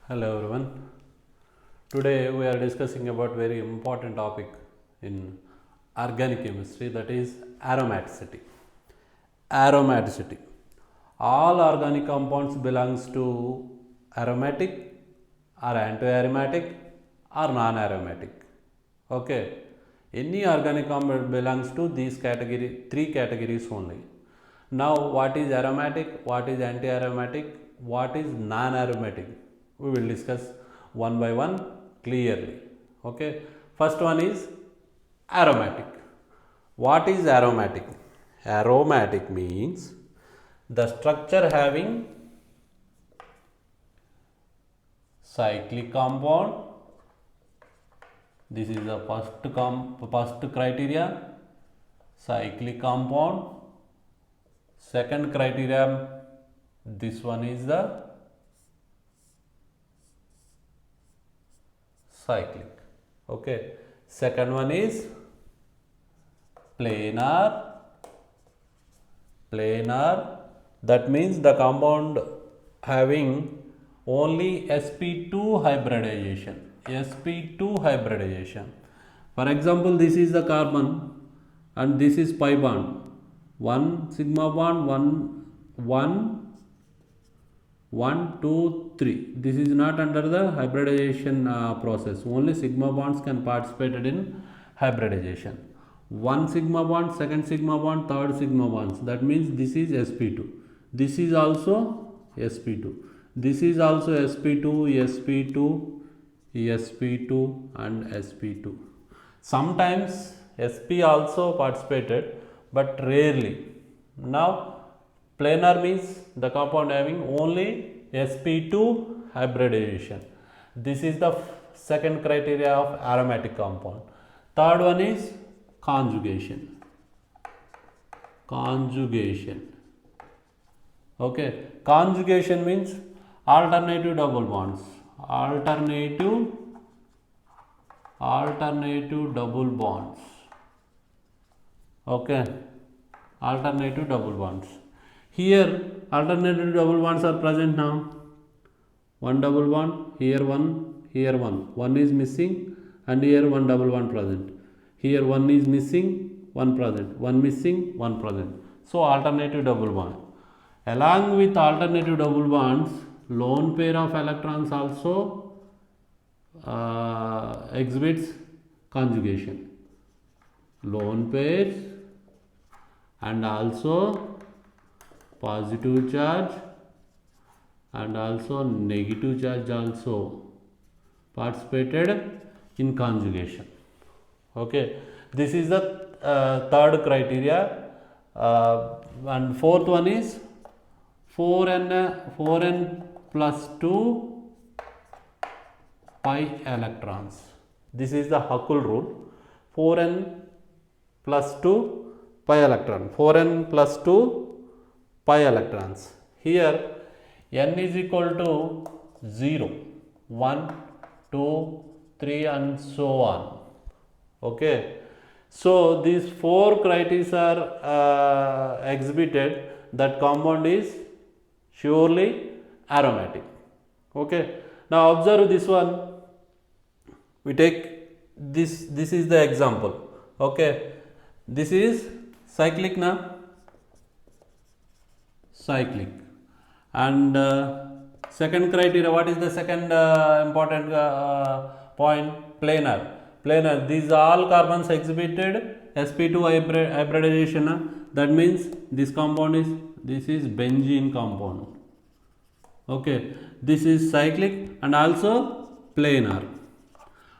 Hello everyone. Today we are discussing about very important topic in organic chemistry, that is aromaticity. Aromaticity. All organic compounds belongs to aromatic or anti-aromatic or non-aromatic. Okay. Any organic compound belongs to these three categories only. Now what is aromatic, what is anti-aromatic, what is non-aromatic? We will discuss one by one clearly. Okay. First one is aromatic. What is aromatic? Aromatic means the structure having cyclic compound. This is the first criteria, cyclic compound. Second criteria, this one is the cyclic. Okay. Second one is planar. Planar, that means the compound having only sp2 hybridization. sp2 hybridization. For example, this is the carbon and this is pi bond. One sigma bond, one, two, three. This is not under the hybridization process. Only sigma bonds can participate in hybridization. One sigma bond, second sigma bond, third sigma bonds. That means this is sp2. This is also sp2. This is also sp2, sp2, sp2 and sp2. Sometimes sp also participated, but rarely. Now planar means the compound having only sp2 hybridization. This is the second criteria of aromatic compound. Third one is conjugation. Conjugation. Okay. Conjugation means alternative double bonds. Alternative double bonds. Okay. Alternative double bonds. Here alternative double bonds are present now. One double bond, here one, here one. One is missing and here one double bond present. Here one is missing, one present. One missing, one present. So alternative double bond. Along with alternative double bonds, lone pair of electrons also exhibits conjugation. Lone pairs and also positive charge and also negative charge also participated in conjugation. Okay, this is the third criteria, and fourth one is 4n plus 2 pi electrons. This is the Huckel rule. 4n plus 2 pi electron. 4n plus 2 pi electrons. Here n is equal to 0, 1, 2, 3 and so on. Okay. So these four criteria are exhibited that compound is surely aromatic. Okay. Now observe this one. We take this is the example. Okay. This is cyclic now. Cyclic. And second criteria, what is the second important point? Planar. Planar. These all carbons exhibited sp2 hybridization. That means this is benzene compound. Okay. This is cyclic and also planar.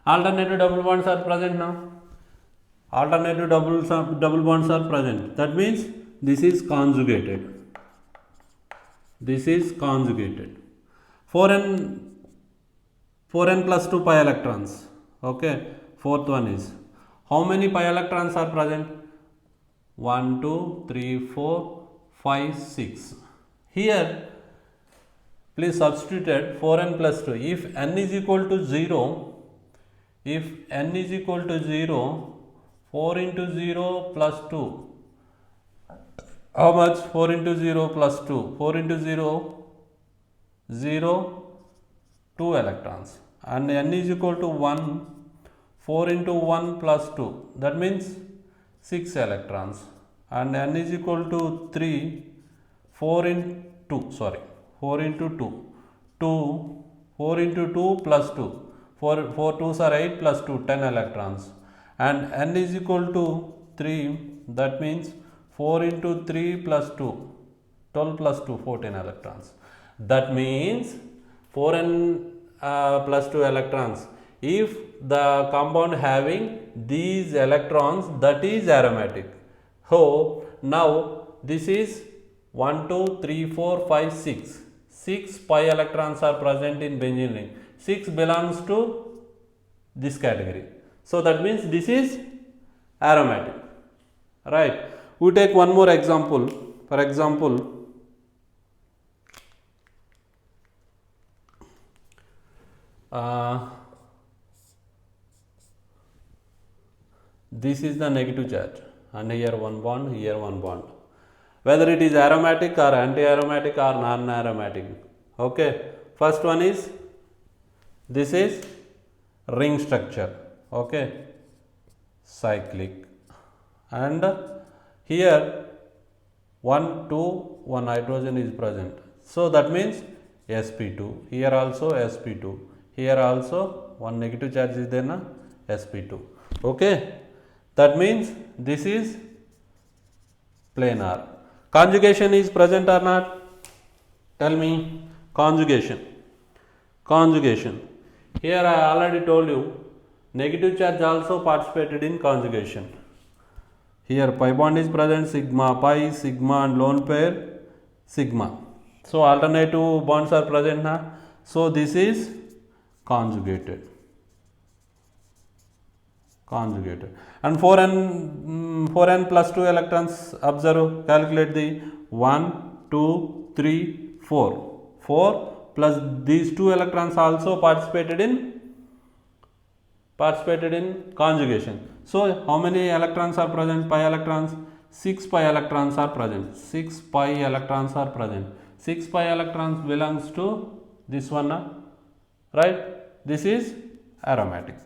Alternative double bonds are present now. Alternative double bonds are present. That means this is conjugated. This is conjugated. 4n plus 2 pi electrons. Okay. Fourth one is, how many pi electrons are present? 1, 2, 3, 4, 5, 6. Here, please substitute 4n plus 2. If n is equal to 0, 4 into 0 plus 2. How much? 4 into 0 plus 2. 4 into 0, 0, 2 electrons, and n is equal to 1, 4 into 1 plus 2, that means 6 electrons, and n is equal to 3, 4 into 4 into 2, 2, 4 into 2 plus 2, 4 2s are 8 plus 2, 10 electrons, and n is equal to 3, that means 4 into 3 plus 2, 12 plus 2, 14 electrons. That means 4n plus 2 electrons. If the compound having these electrons, that is aromatic. So now this is 1, 2, 3, 4, 5, 6. 6 pi electrons are present in benzene ring. 6 belongs to this category. So that means this is aromatic. Right. We take one more example. For example, this is the negative charge, and here one bond, here one bond. Whether it is aromatic or anti-aromatic or non-aromatic. Okay. First one is, this is ring structure. Okay. Cyclic. And here 1, 2, 1 hydrogen is present. So that means sp2. Here also sp2. Here also one negative charge is there, na? sp2. Okay. That means this is planar. Conjugation is present or not? Tell me. Conjugation. Conjugation. Here I already told you, negative charge also participated in conjugation. Here pi bond is present, sigma pi, sigma and lone pair, sigma. So alternative bonds are present now. So this is conjugated. Conjugated. And 4n plus 2 electrons, observe, calculate the 1, 2, 3, 4. 4 plus these 2 electrons also participated in conjugation. So how many electrons are present? Pi electrons? 6 pi electrons are present. 6 pi electrons are present. 6 pi electrons belongs to this one, right? This is aromatic.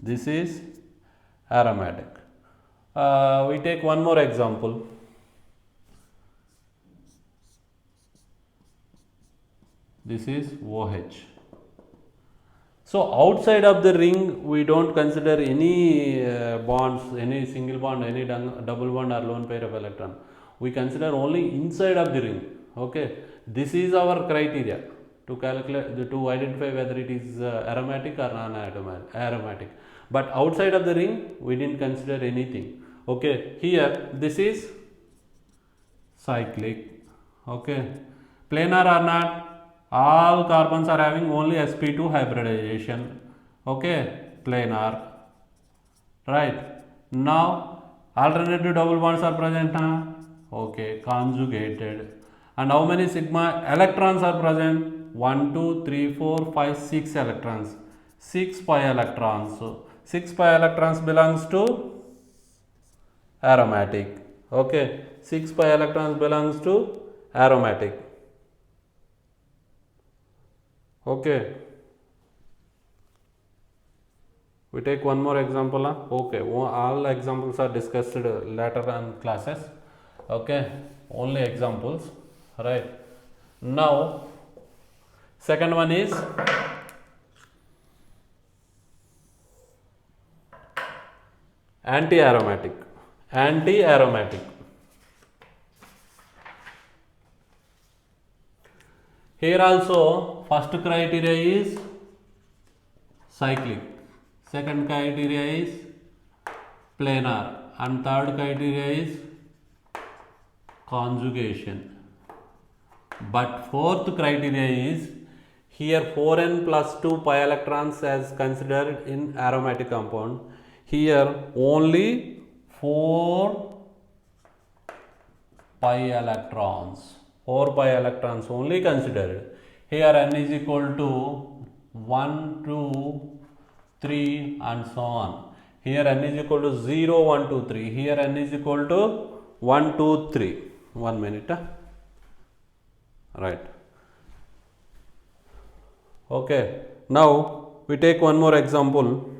This is aromatic. We take one more example. This is OH. So outside of the ring, we don't consider any bonds, any single bond, any double bond or lone pair of electron. We consider only inside of the ring. Okay, this is our criteria to calculate, to identify whether it is aromatic or non-aromatic. But outside of the ring, we didn't consider anything. Okay, here this is cyclic. Okay, planar or not? All carbons are having only sp2 hybridization. Okay, planar. Right. Now alternative double bonds are present, huh? Okay, conjugated. And how many sigma electrons are present? 1, 2, 3, 4, 5, 6 electrons. 6 pi electrons. So 6 pi electrons belongs to aromatic. Okay, 6 pi electrons belongs to aromatic. Okay. We take one more example. Okay, all examples are discussed later in classes. Okay, only examples. Right. Now, second one is anti-aromatic. Anti-aromatic. Here also, first criteria is cyclic, second criteria is planar, and third criteria is conjugation. But fourth criteria is, here 4n plus 2 pi electrons as considered in aromatic compound. Here only 4 pi electrons. 4 pi electrons only considered. Here n is equal to 1, 2, 3 and so on. Here n is equal to 0, 1, 2, 3. Here n is equal to 1, 2, 3. 1 minute. Right. Okay, now we take one more example.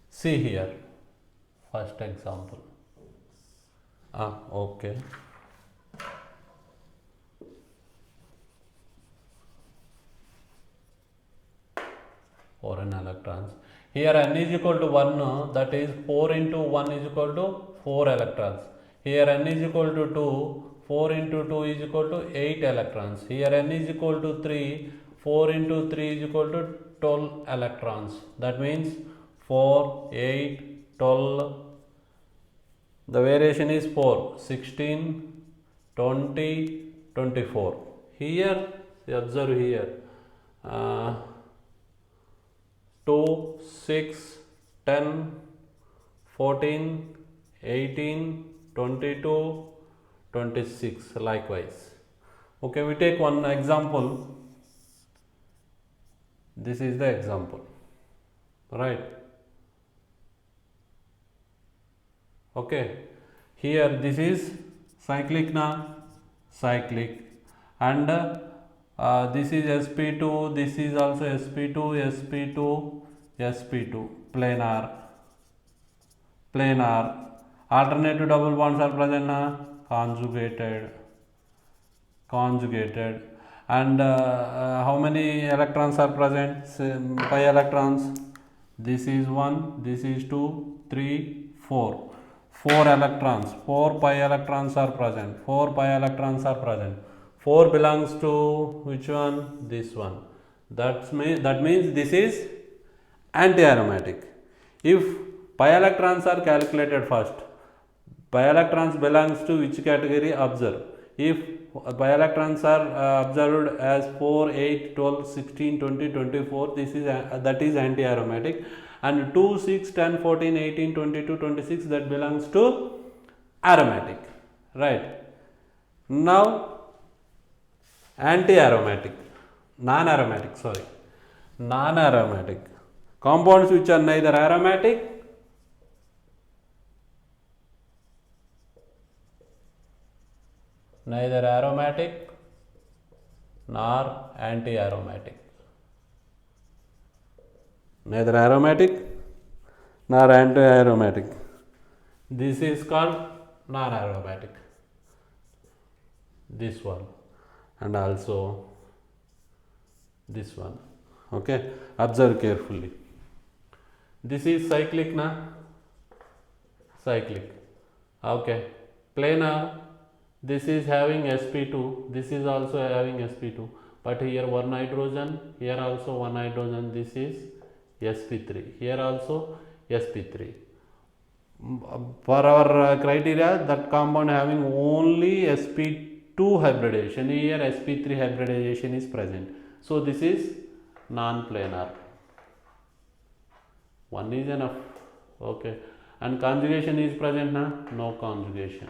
See here, first example. Okay. For an electrons. Here n is equal to 1, that is 4 into 1 is equal to 4 electrons. Here n is equal to 2, 4 into 2 is equal to 8 electrons. Here n is equal to 3, 4 into 3 is equal to 12 electrons. That means 4, 8, 12. The variation is 4, 16, 20, 24. Here, observe here. 2, 6, 10, 14, 18, 22, 26 likewise. Okay, we take one example. This is the example, right? Okay, here this is cyclic cyclic, and this is sp2, this is also sp2, sp2, sp2, planar. Alternative double bonds are present conjugated, and how many electrons are present? Pi electrons. This is 1, this is 2, 3, 4. 4 electrons, 4 pi electrons are present. 4 pi electrons are present. 4 belongs to which one? This one. That means this is anti-aromatic. If pi electrons are calculated first, pi electrons belongs to which category? Observe. If pi electrons are observed as 4, 8, 12, 16, 20, 24, this is that is anti-aromatic. And 2, 6, 10, 14, 18, 22, 26, that belongs to aromatic, right? Now, anti-aromatic, non-aromatic compounds which are neither aromatic nor anti-aromatic. Neither aromatic nor anti-aromatic. This is called non-aromatic. This one, and also this one. Okay, observe carefully. This is cyclic cyclic. Okay, planar. This is having sp2, this is also having sp2, but here one hydrogen, here also one hydrogen. This is sp3, here also sp3. For our criteria, that compound having only sp2 hybridization, here sp3 hybridization is present. So this is non-planar. One is enough. Okay, and conjugation is present no conjugation.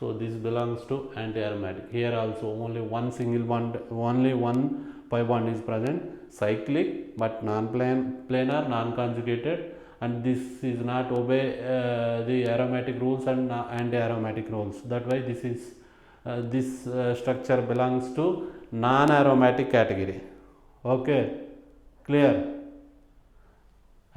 So this belongs to anti-aromatic. Here also only one single bond, only one pi bond is present. Cyclic but non-planar, non-conjugated, and this is not obey the aromatic rules and anti-aromatic rules. That why this is this structure belongs to non-aromatic category. Okay, clear?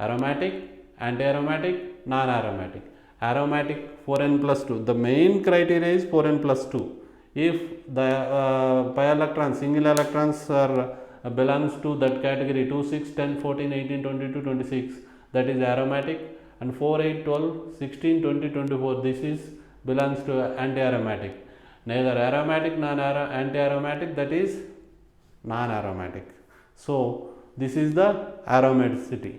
Aromatic, anti-aromatic, non-aromatic. Aromatic 4n plus 2. The main criteria is 4n plus 2. If the pi electrons, single electrons are belongs to that category 2, 6, 10, 14, 18, 22, 26, that is aromatic, and 4, 8, 12, 16, 20, 24, this is belongs to anti-aromatic. Neither aromatic nor anti-aromatic, that is non-aromatic. So this is the aromaticity.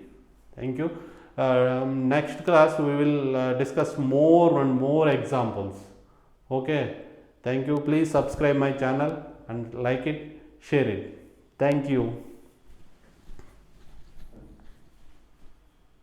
Thank you. Next class we will discuss more and more examples. Okay, thank you. Please subscribe my channel and like it, share it. Thank you.